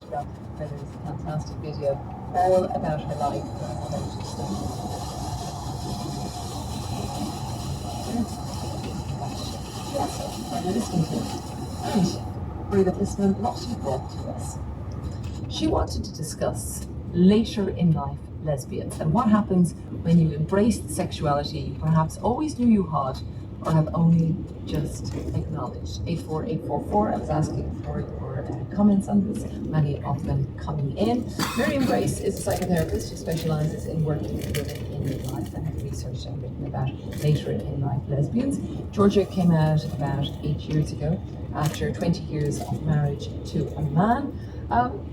Where there's a fantastic video all about her life. Yes, I'm listening to it. And Maria, that listener, what she brought to us. She wanted to discuss later in life lesbians and what happens when you embrace the sexuality you perhaps always knew you had or have only just acknowledged. 84844, I was asking for your comments on this, many of them coming in. Miriam Grace is a psychotherapist who specialises in working with women in midlife and has researched and written about later in life lesbians. Georgia came out about 8 years ago after 20 years of marriage to a man.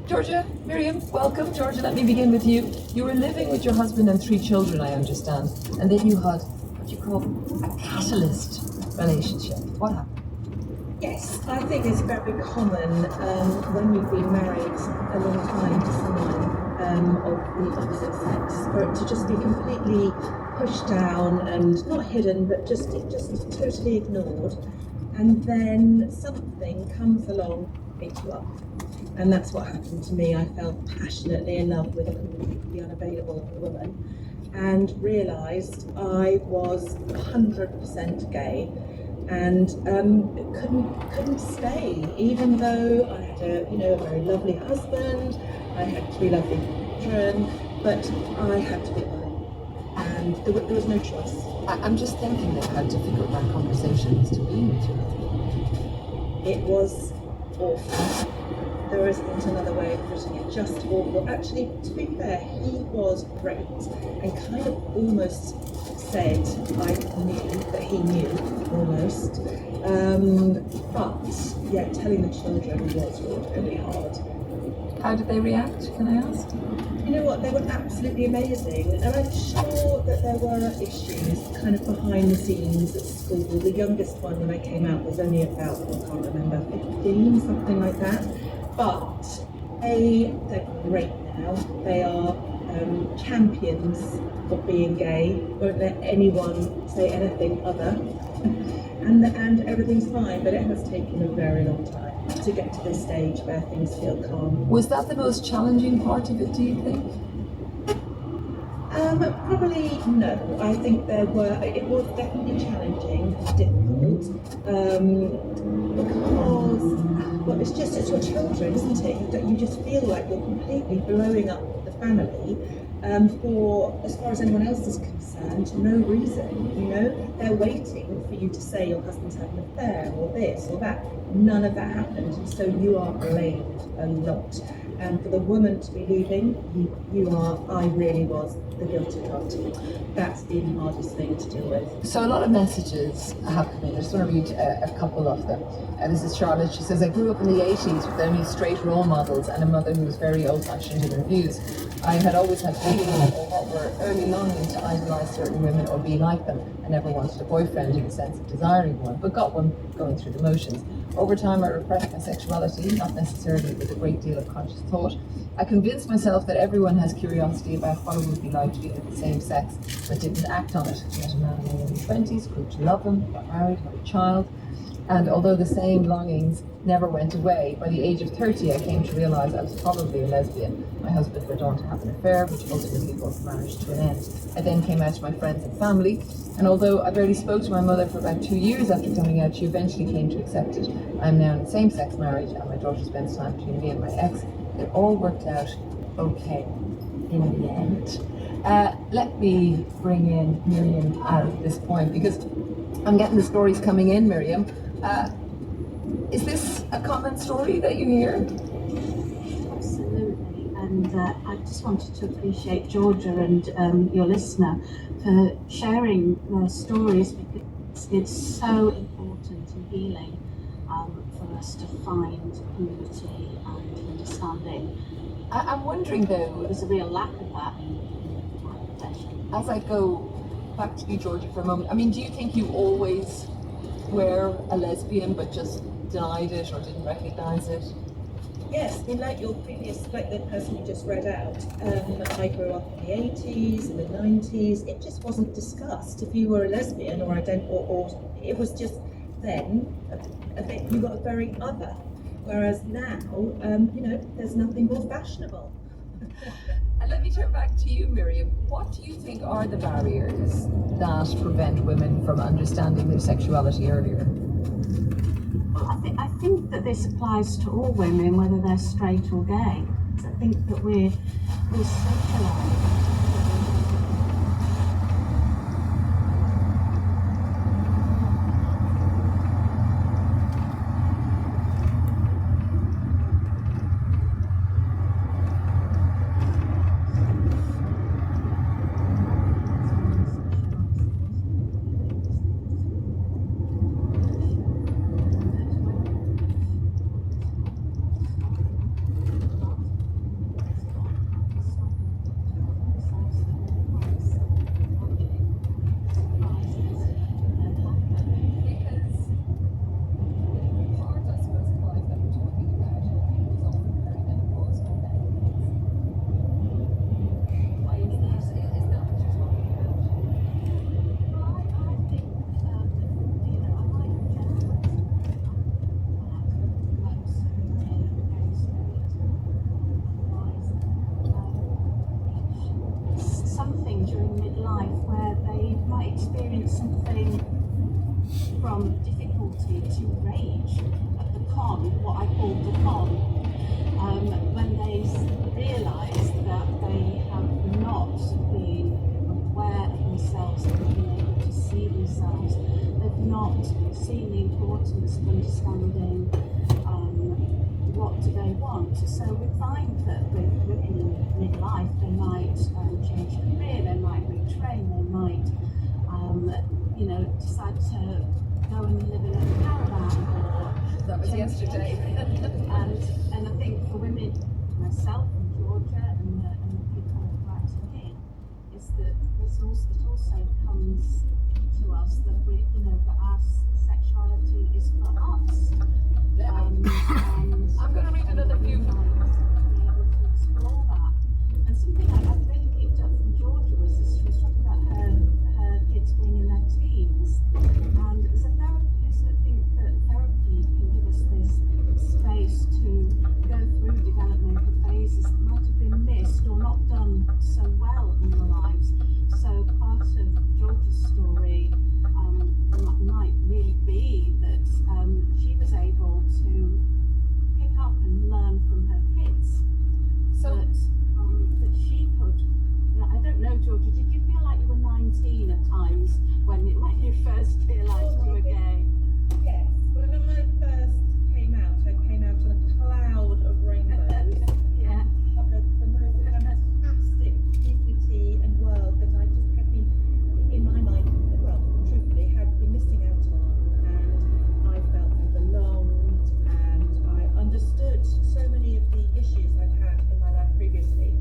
Georgia, Miriam, welcome. Georgia, let me begin with you. You were living with your husband and 3 children, I understand, and then you had what you call a catalyst relationship. What happened? Yes, I think it's very common when you've been married a long time to someone of the opposite sex, for it to just be completely pushed down and not hidden, but just totally ignored, and then something comes along, picks you up. And that's what happened to me. I fell passionately in love with a completely unavailable woman and realised I was 100% gay and couldn't stay, even though I had a very lovely husband, I had 3 lovely children, but I had to be bi, and there was no choice. I'm just thinking of how difficult that conversation is to be with your husband. It was awful. There isn't another way of putting it, just awful. Actually, to be fair, he was great and kind of almost said I knew that he knew, almost. But, yeah, telling the children was really hard. How did they react, can I ask? You know what, they were absolutely amazing, and I'm sure that there were issues kind of behind the scenes at school. The youngest one when I came out was only about, I can't remember, 15, something like that. But they're great now. They are champions of being gay. Won't let anyone say anything other, and everything's fine. But it has taken a very long time to get to this stage where things feel calm. Was that the most challenging part of it, do you think? Probably no. I think it was definitely challenging, difficult, because, well, it's your children, isn't it? You just feel like you're completely blowing up the family for, as far as anyone else is concerned, no reason, They're waiting for you to say your husband's had an affair or this or that. None of that happened, so you are blamed a lot. And for the woman to be leaving, I really was the guilty party. That's been the hardest thing to deal with. So a lot of messages have come in. I just want to read a couple of them. This is Charlotte. She says, I grew up in the 80s with only straight role models and a mother who was very old-fashioned in her views. I had always had feelings of what were early longing to idolise certain women or be like them. I never wanted a boyfriend in the sense of desiring one, but got one going through the motions. Over time, I repressed my sexuality, not necessarily with a great deal of conscious thought. I convinced myself that everyone has curiosity about what it would be like to be with the same sex, but didn't act on it. I met a man in my early 20s, grew to love him, got married, had a child, and although the same longings never went away, by the age of 30 I came to realise I was probably a lesbian. My husband went on to have an affair, which ultimately brought the marriage to an end. I then came out to my friends and family, and although I barely spoke to my mother for about 2 years after coming out, she eventually came to accept it. I am now in a same-sex marriage, and my daughter spends time between me and my ex. It all worked out okay in the end. Let me bring in Miriam at this point, because I'm getting the stories coming in, Miriam. Is this a common story that you hear? Absolutely, and I just wanted to appreciate Georgia and your listener for sharing their stories, because it's so important and healing for us to find unity and understanding. I'm wondering though, There's a real lack of that in my profession. as I go back to you, Georgia, for a moment, I mean, do you think you always were a lesbian but just denied it or didn't recognise it? Yes, like the person you just read out, I grew up in the 80s, in the 90s, it just wasn't discussed. If you were a lesbian or it was just then, you got very other. Whereas now, there's nothing more fashionable. And let me turn back to you, Miriam. What do you think are the barriers that prevent women from understanding their sexuality earlier? Well, I think that this applies to all women, whether they're straight or gay. I think that we're socialised. Something during midlife where they might experience something from difficulty to rage at the con, what I call the con, when they realise that they have not been aware of themselves, they've been able to see themselves, they've not seen the importance of understanding what do they want. So we find that with women in midlife, they might change career, they might retrain, they might, decide to go and live in a caravan. Or That was yesterday. and I think for women, myself and Georgia and the people writing in, is that it also comes to us that that our sexuality is for us. I'm going to read another few. Be able to explore that. And something I really picked up from Georgia was this: she was talking about her kids being in their teens. And as a therapist, I think that therapy can give us this space to go through developmental phases that might have been missed or not done so well in our lives. So part of Georgia's story might really be that she was able to pick up and learn from her kids. So That she could. I don't know, Georgia. Did you feel like you were 19 at times when you first realised you were gay? Yes. When I first came out in a cloud of rainbows. Yeah. The most fantastic dignity and world that I just had been, in my mind, well, truthfully, had been missing out on. And I felt I belonged, and I understood so many of the issues I'd had in my life previously.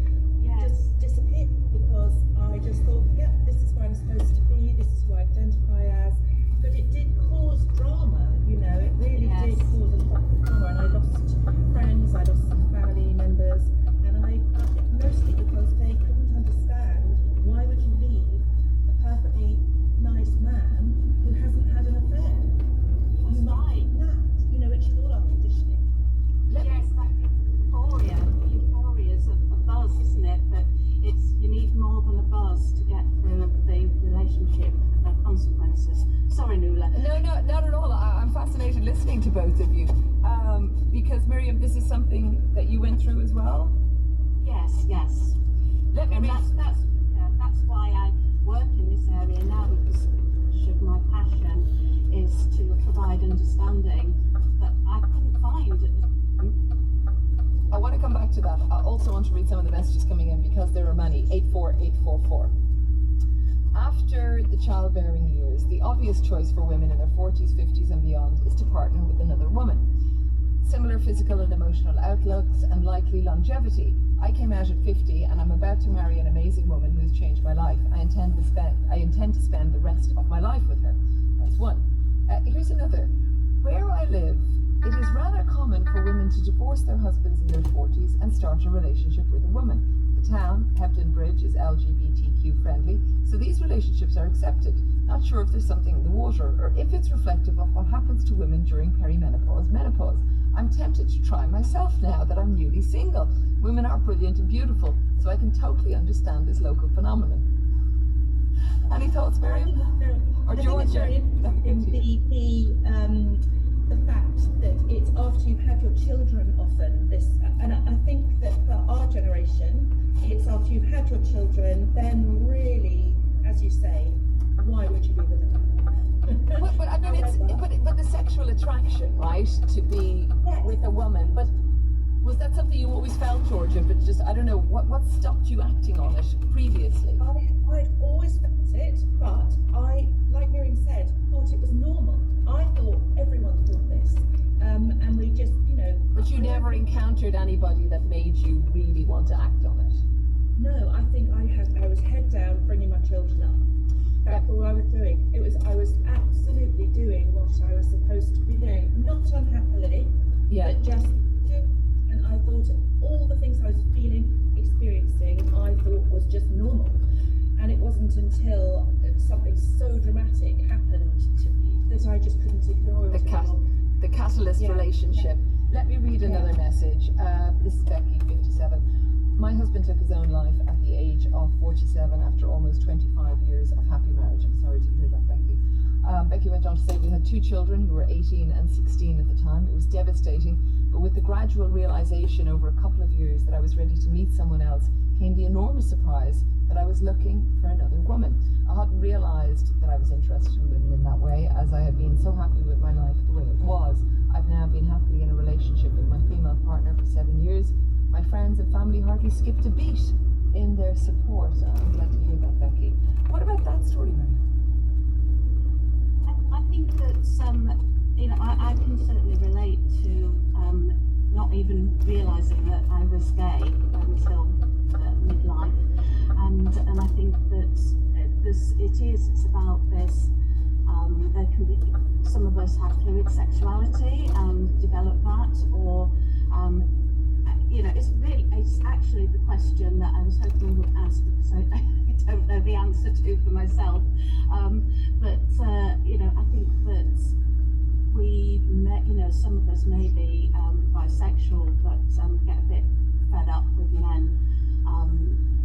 Yes. Just disappeared because I just thought, yeah, this is where I'm supposed to be, this is who I identify as. But it did cause drama, it really did cause a lot of drama, and I lost friends, I lost some family members, and I mostly because they couldn't understand why would you leave a perfectly nice man who hasn't had an affair. You might that, which is all our conditioning. Yes, that euphoria. Euphoria is a buzz, isn't it? But you need more than a buzz to get through the relationship consequences. Sorry, Nuala. No, not at all. I'm fascinated listening to both of you. Because Miriam, this is something that you went through as well? Yes. Let me And read. that's why I work in this area now, because my passion is to provide understanding that I couldn't find. I want to come back to that. I also want to read some of the messages coming in because there are many. 84844. After the childbearing years, the obvious choice for women in their 40s, 50s and beyond is to partner with another woman. Similar physical and emotional outlooks and likely longevity. I came out at 50 and I'm about to marry an amazing woman who has changed my life. I intend to spend the rest of my life with her. That's one. Here's another. Where I live, it is rather common for women to divorce their husbands in their 40s and start a relationship with a woman. The town, Hebden Bridge, is LGBTQ friendly, so these relationships are accepted. Not sure if there's something in the water or if it's reflective of what happens to women during perimenopause, menopause. I'm tempted to try myself now that I'm newly single. Women are brilliant and beautiful, so I can totally understand this local phenomenon. Any thoughts, Miriam? Or I think it's very interesting, the fact that it's after you've had your children often, this, and I think that for our generation, it's after you've had your children, then really, as you say, why would you be with them? But I mean, but the sexual attraction, right, to be with a woman. But was that something you always felt, Georgia? But just, I don't know, what stopped you acting on it previously? I'd always felt it, but I, like Miriam said, thought it was normal. I thought everyone thought this, and we just, you know. But you never encountered anybody that made you really want to act on it? No, I think I was head down, bringing my children up. That's all I was doing. I was absolutely doing what I was supposed to be doing, not unhappily, but just doing. And I thought all the things I was feeling, experiencing, I thought was just normal. And it wasn't until something so dramatic happened that I just couldn't ignore it. The catalyst relationship. Let me read another message. This is Becky, 57. My husband took his own life at the age of 47 after almost 25 years of happy marriage. I'm sorry to hear that, Becky. Becky went on to say we had 2 children who were 18 and 16 at the time. It was devastating, but with the gradual realization over a couple of years that I was ready to meet someone else came the enormous surprise that I was looking for another woman. I hadn't realized that I was interested in women in that way, as I had been so happy with my life the way it was. I've now been happily in a relationship with my female partner for 7 years. My friends and family hardly skipped a beat in their support. I'm glad to hear that, Becky. What about that story, Mary? I think that I can certainly relate to not even realising that I was gay until midlife, and I think that it's about this. There can be, some of us have fluid sexuality and develop that, or it's actually the question that I was hoping you would ask, because I don't know the answer to for myself. But I think that some of us may be bisexual, but get a bit fed up with men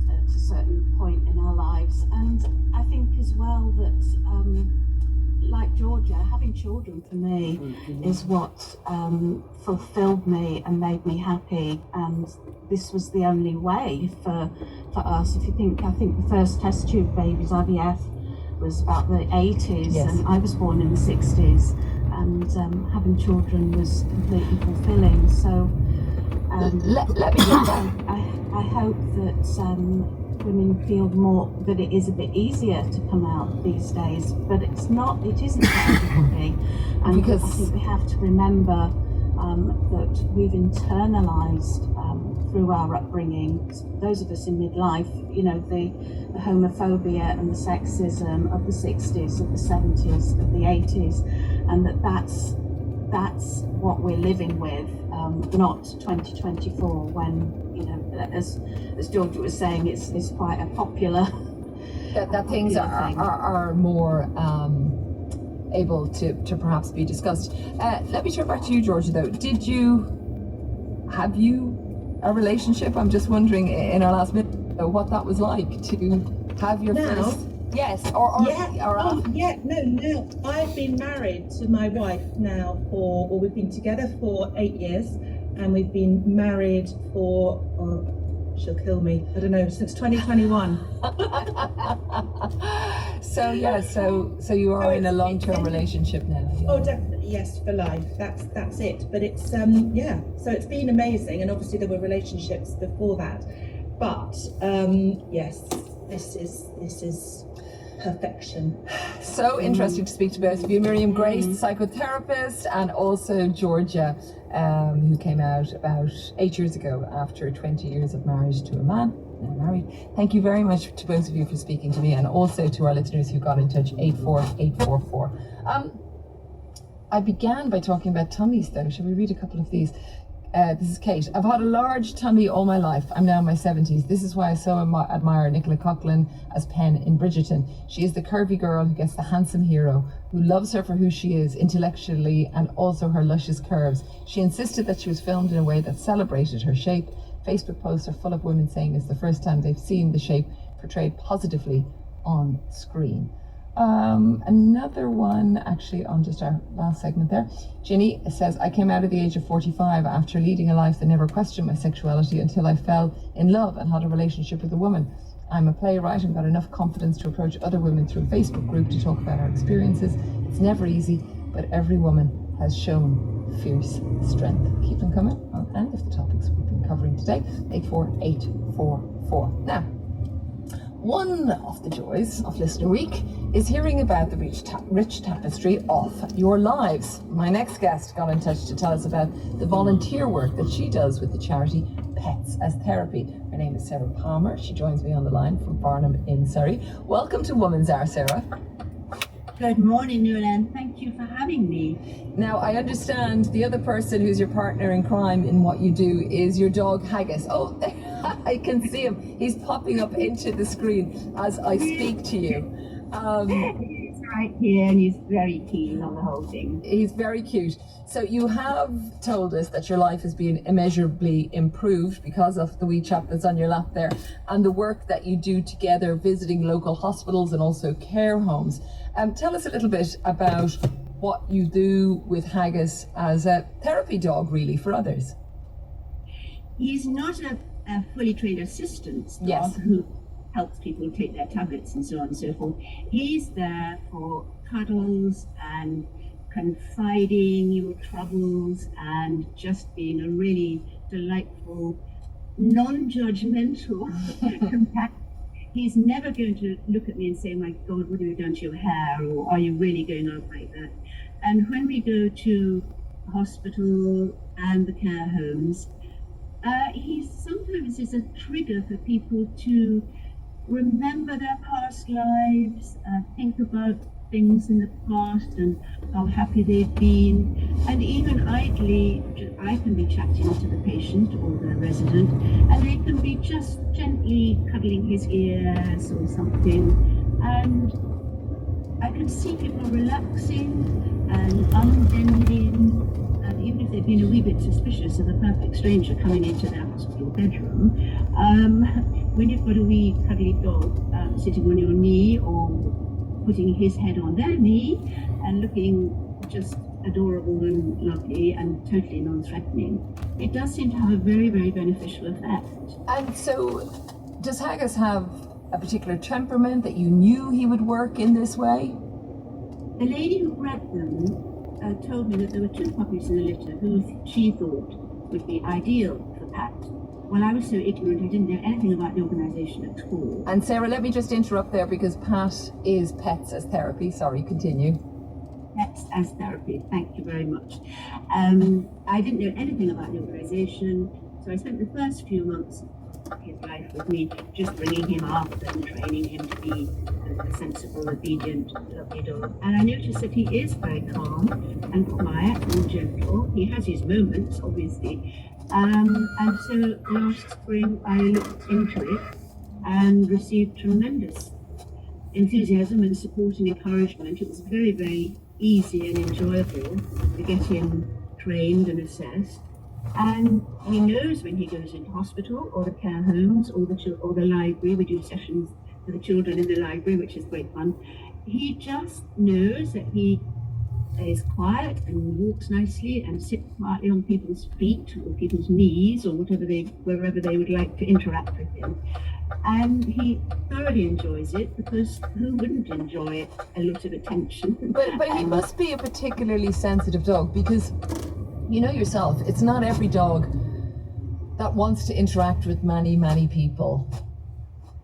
at a certain point in our lives. And I think as well that, like Georgia, having children for me is what fulfilled me and made me happy, and this was the only way for us. If you think, I think the first test tube babies, IVF, was about the 80s, and I was born in the 60s, and having children was completely fulfilling. So let me get that. I hope that women feel more that it is a bit easier to come out these days, but it isn't for everybody. And because I think we have to remember that we've internalized through our upbringing, those of us in midlife, the homophobia and the sexism of the 60s, of the 70s, of the 80s, and that's what we're living with, not 2024 when, as Georgia was saying, it's quite a popular that things are more able to perhaps be discussed. Let me turn back to you, Georgia, though. Have you a relationship? I'm just wondering in our last minute what that was like to have your first. Yes, no. I've been married to my wife now we've been together for 8 years, and we've been married for, she'll kill me, I don't know, since 2021. So you are in a long-term relationship now. Yeah. Oh, definitely, yes, for life. That's it. But it's so it's been amazing, and obviously there were relationships before that. But yes, this is perfection. So interesting to speak to both of you. Miriam Grace, psychotherapist, and also Georgia, who came out about 8 years ago after 20 years of marriage to a man, now married. Thank you very much to both of you for speaking to me, and also to our listeners who got in touch, 84844. I began by talking about tummies, though. Shall we read a couple of these? This is Kate. I've had a large tummy all my life. I'm now in my 70s. This is why I so admire Nicola Coughlan as Pen in Bridgerton. She is the curvy girl who gets the handsome hero, who loves her for who she is intellectually and also her luscious curves. She insisted that she was filmed in a way that celebrated her shape. Facebook posts are full of women saying it's the first time they've seen the shape portrayed positively on screen. Another one, actually, on just our last segment there. Ginny says, I came out at the age of 45 after leading a life that never questioned my sexuality until I fell in love and had a relationship with a woman. I'm a playwright and got enough confidence to approach other women through a Facebook group to talk about our experiences. It's never easy, but every woman has shown fierce strength. Keep them coming on any of the topics we've been covering today. 84844. Now, one of the joys of Listener Week is hearing about the rich tapestry of your lives. My next guest got in touch to tell us about the volunteer work that she does with the charity Pets as Therapy. Her name is Sarah Palmer. She joins me on the line from Farnham in Surrey. Welcome to Woman's Hour, Sarah. Good morning, Nuala. Thank you for having me. Now, I understand the other person who's your partner in crime in what you do is your dog Haggis. Oh, I can see him. He's popping up into the screen as I speak to you. He's right here and he's very keen on the whole thing. He's very cute. So you have told us that your life has been immeasurably improved because of the wee chap that's on your lap there and the work that you do together visiting local hospitals and also care homes. Tell us a little bit about what you do with Haggis as a therapy dog, really, for others. He's not a fully trained assistant dog Yes. who helps people take their tablets and so on and so forth. He's there for cuddles and confiding your troubles and just being a really delightful, non-judgmental companion. He's never going to look at me and say, my God, what have you done to your hair? Or are you really going out like that? And when we go to hospital and the care homes, he sometimes is a trigger for people to remember their past lives, think about things in the past and how happy they've been. And even idly, I can be chatting to the patient or the resident, and they can be just gently cuddling his ears or something. And I can see people relaxing and unbending. And even if they've been a wee bit suspicious of a perfect stranger coming into their hospital bedroom, when you've got a wee cuddly dog sitting on your knee or putting his head on their knee and looking just adorable and lovely and totally non-threatening, it does seem to have a very, very beneficial effect. And so, does Haggis have a particular temperament that you knew he would work in this way? The lady who bred them told me that there were two puppies in the litter who she thought would be ideal for Pat. Well, I was so ignorant, I didn't know anything about the organisation at all. And Sarah, let me just interrupt there because Pat is Pets as Therapy. Sorry, continue. Pets as Therapy, thank you very much. I didn't know anything about the organisation, so I spent the first few months of his life with me just bringing him up and training him to be a sensible, obedient, lovely dog. And I noticed that he is very calm and quiet and gentle. He has his moments, obviously. And so last spring I looked into it and received tremendous enthusiasm and support and encouragement. It was very, very easy and enjoyable to get him trained and assessed. And he knows when he goes into hospital or the care homes or the library. We do sessions for the children in the library, which is great fun. He just knows that he is quiet and walks nicely and sits quietly on people's feet or people's knees or wherever they would like to interact with him. And he thoroughly enjoys it because who wouldn't enjoy a lot of attention? But he must be a particularly sensitive dog because you know yourself, it's not every dog that wants to interact with many, many people.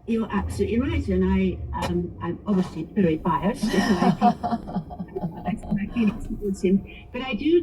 You're absolutely right, and I'm obviously very biased. I feel feelings towards him, but I do get